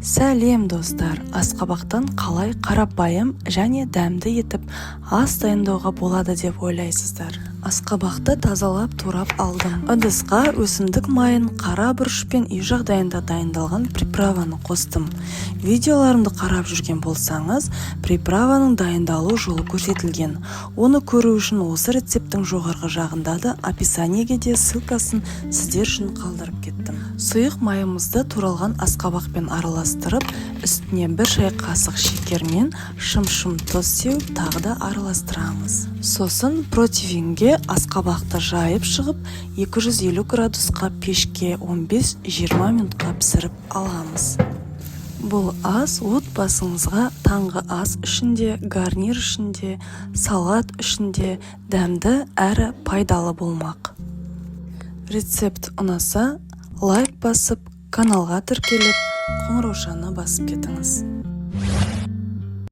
Сәлем достар, асқабақтан қалай қарапайым және дәмді етіп ас дайындауға болады деп ойлайсыздар. Асқабақты тазалап турап алдым. Ыдысқа өсімдік майын, қара бұрыш пен үй жағдайында дайындалған приправаны қостым. Видеоларымды қарап жүрген болсаңыз, приправаның дайындалу жолы көрсетілген. Оны көру үшін осы рецепттің жоғарғы жағында да описаниеге де ссылкасын сіздер үшін қалдырып кеттім. Сұйық майымызды туралған асқабақпен араластырып, үстіне 1 шай қасық шекермен шым-шым тұз сеуіп тағы да араластырамыз. Сосын противенге асқабақты жайып шығып, 250 градусқа пешке 15-20 минутқа пісіріп аламыз. Бұл ас отбасыңызға таңғы ас ішінде, гарнир ішінде, салат ішінде дәмді әрі пайдалы болмақ. Рецепт ұнаса, лайк басып, каналға тіркеліп, қоңыраушаны басып кетіңіз.